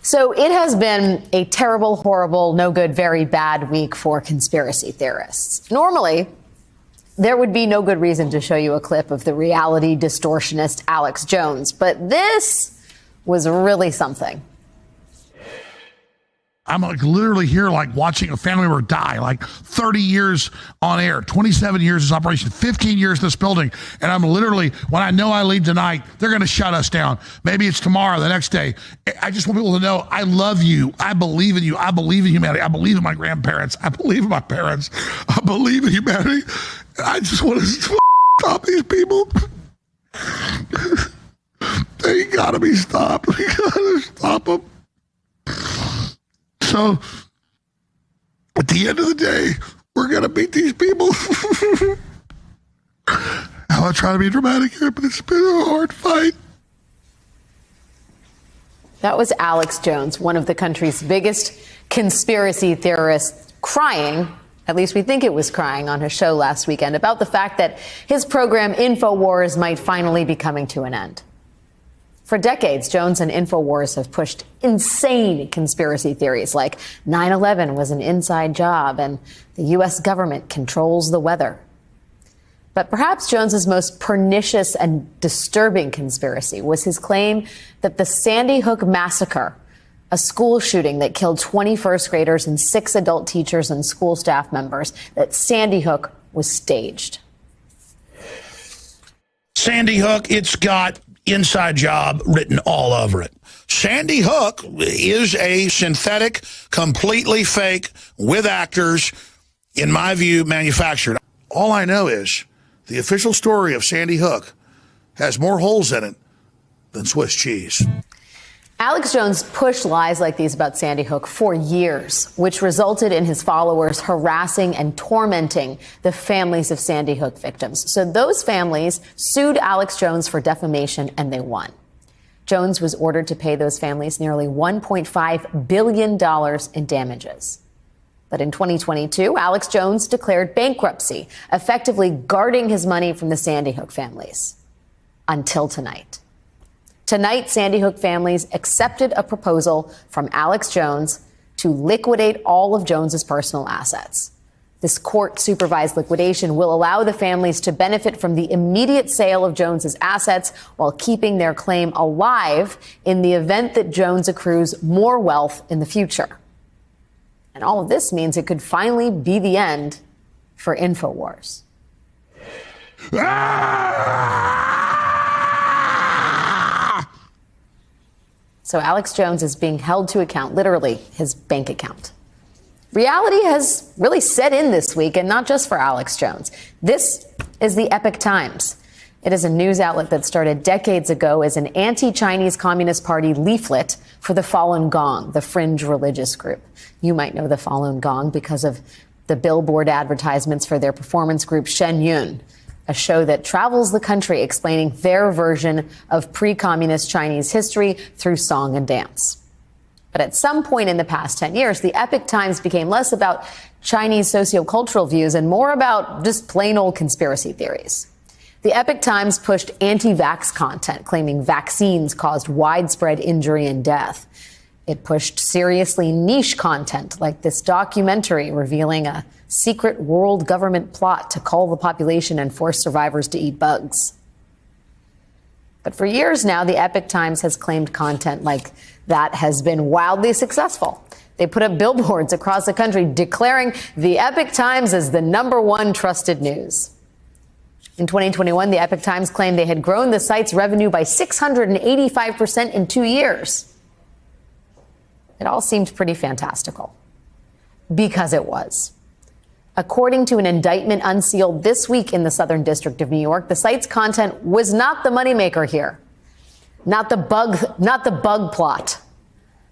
So it has been a terrible, horrible, no good, very bad week for conspiracy theorists. Normally, there would be no good reason to show you a clip of the reality distortionist Alex Jones, but this was really something. I'm like literally here, like watching a family member die, like 30 years on air, 27 years this operation, 15 years this building. And I'm literally, when I know I leave tonight, they're going to shut us down. Maybe it's tomorrow, the next day. I just want people to know I love you. I believe in you. I believe in humanity. I believe in my grandparents. I believe in my parents. I believe in humanity. I just want to stop these people. They got to be stopped. We got to stop them. So, at the end of the day, we're going to beat these people. I'm not trying to be dramatic here, but it's been a hard fight. That was Alex Jones, one of the country's biggest conspiracy theorists, crying, at least we think it was crying, on his show last weekend about the fact that his program InfoWars might finally be coming to an end. For decades, Jones and InfoWars have pushed insane conspiracy theories like 9/11 was an inside job and the U.S. government controls the weather. But perhaps Jones's most pernicious and disturbing conspiracy was his claim that the Sandy Hook massacre, a school shooting that killed 20 first graders and 6 adult teachers and school staff members, that Sandy Hook was staged. Sandy Hook, it's got inside job written all over it. Sandy Hook is a synthetic, completely fake, with actors, in my view, manufactured. All I know is the official story of Sandy Hook has more holes in it than Swiss cheese. Alex Jones pushed lies like these about Sandy Hook for years, which resulted in his followers harassing and tormenting the families of Sandy Hook victims. So those families sued Alex Jones for defamation, and they won. Jones was ordered to pay those families nearly $1.5 billion in damages. But in 2022, Alex Jones declared bankruptcy, effectively guarding his money from the Sandy Hook families. Until tonight. Tonight, Sandy Hook families accepted a proposal from Alex Jones to liquidate all of Jones's personal assets. This court-supervised liquidation will allow the families to benefit from the immediate sale of Jones's assets while keeping their claim alive in the event that Jones accrues more wealth in the future. And all of this means it could finally be the end for InfoWars. So Alex Jones is being held to account, literally his bank account. Reality has really set in this week, and not just for Alex Jones. This is the Epoch Times. It is a news outlet that started decades ago as an anti-Chinese Communist Party leaflet for the Falun Gong, the fringe religious group. You might know the Falun Gong because of the billboard advertisements for their performance group Shen Yun, a show that travels the country explaining their version of pre-communist Chinese history through song and dance. But at some point in the past 10 years, the Epoch Times became less about Chinese sociocultural views and more about just plain old conspiracy theories. The Epoch Times pushed anti-vax content, claiming vaccines caused widespread injury and death. It pushed seriously niche content like this documentary revealing a secret world government plot to cull the population and force survivors to eat bugs. But for years now, the Epoch Times has claimed content like that has been wildly successful. They put up billboards across the country declaring the Epoch Times as the #1 trusted news. In 2021, the Epoch Times claimed they had grown the site's revenue by 685% in 2 years. It all seemed pretty fantastical. Because it was. According to an indictment unsealed this week in the Southern District of New York, the site's content was not the moneymaker here. Not the bug plot.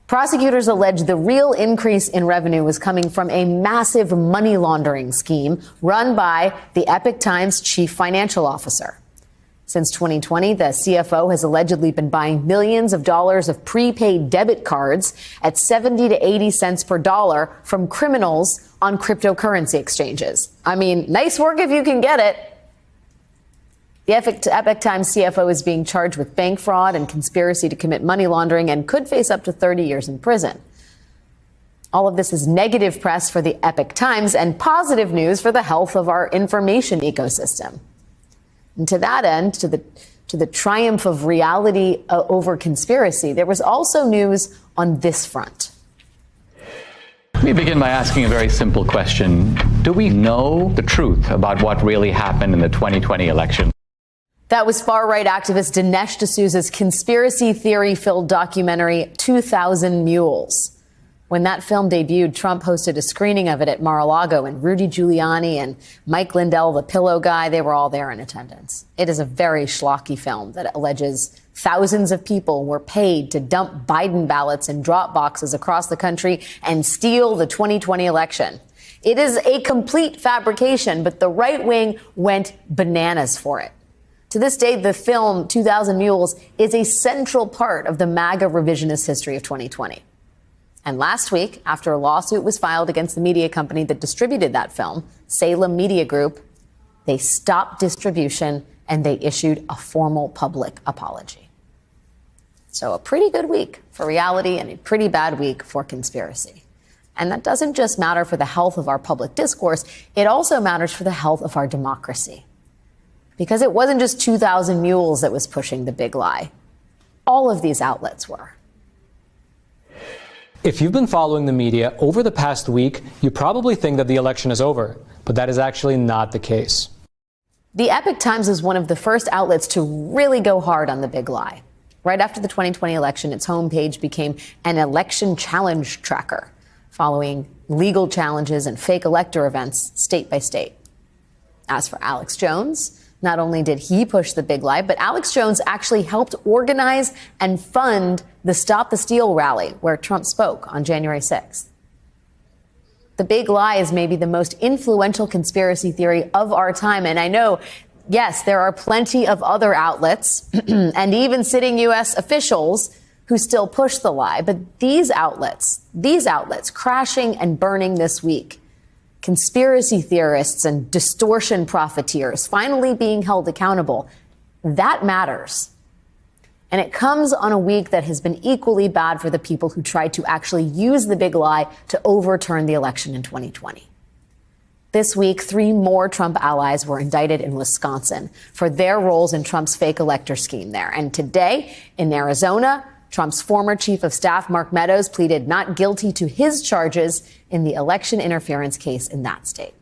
Prosecutors allege the real increase in revenue was coming from a massive money laundering scheme run by the Epoch Times chief financial officer. Since 2020, the CFO has allegedly been buying millions of dollars of prepaid debit cards at 70 to 80 cents per dollar from criminals on cryptocurrency exchanges. I mean, nice work if you can get it. The Epoch Times CFO is being charged with bank fraud and conspiracy to commit money laundering and could face up to 30 years in prison. All of this is negative press for the Epoch Times and positive news for the health of our information ecosystem. And to that end, to the triumph of reality over conspiracy, there was also news on this front. Let me begin by asking a very simple question. Do we know the truth about what really happened in the 2020 election? That was far-right activist Dinesh D'Souza's conspiracy theory-filled documentary, 2000 Mules. When that film debuted, Trump hosted a screening of it at Mar-a-Lago, and Rudy Giuliani and Mike Lindell, the pillow guy, they were all there in attendance. It is a very shlocky film that alleges thousands of people were paid to dump Biden ballots in drop boxes across the country and steal the 2020 election. It is a complete fabrication, but the right wing went bananas for it. To this day, the film 2000 Mules is a central part of the MAGA revisionist history of 2020. And last week, after a lawsuit was filed against the media company that distributed that film, Salem Media Group, they stopped distribution and they issued a formal public apology. So a pretty good week for reality and a pretty bad week for conspiracy. And that doesn't just matter for the health of our public discourse, it also matters for the health of our democracy. Because it wasn't just 2000 Mules that was pushing the big lie. All of these outlets were. If you've been following the media over the past week, you probably think that the election is over, but that is actually not the case. The Epoch Times is one of the first outlets to really go hard on the big lie. Right after the 2020 election, its homepage became an election challenge tracker, following legal challenges and fake elector events state by state. As for Alex Jones, not only did he push the big lie, but Alex Jones actually helped organize and fund the Stop the Steal rally where Trump spoke on January 6th. The big lie is maybe the most influential conspiracy theory of our time. And I know, yes, there are plenty of other outlets and even sitting U.S. officials who still push the lie. But these outlets crashing and burning this week, conspiracy theorists and distortion profiteers finally being held accountable, that matters. And it comes on a week that has been equally bad for the people who tried to actually use the big lie to overturn the election in 2020. This week, 3 more Trump allies were indicted in Wisconsin for their roles in Trump's fake elector scheme there. And today, in Arizona, Trump's former chief of staff, Mark Meadows, pleaded not guilty to his charges in the election interference case in that state.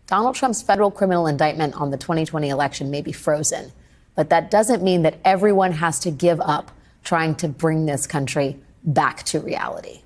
Donald Trump's federal criminal indictment on the 2020 election may be frozen, but that doesn't mean that everyone has to give up trying to bring this country back to reality.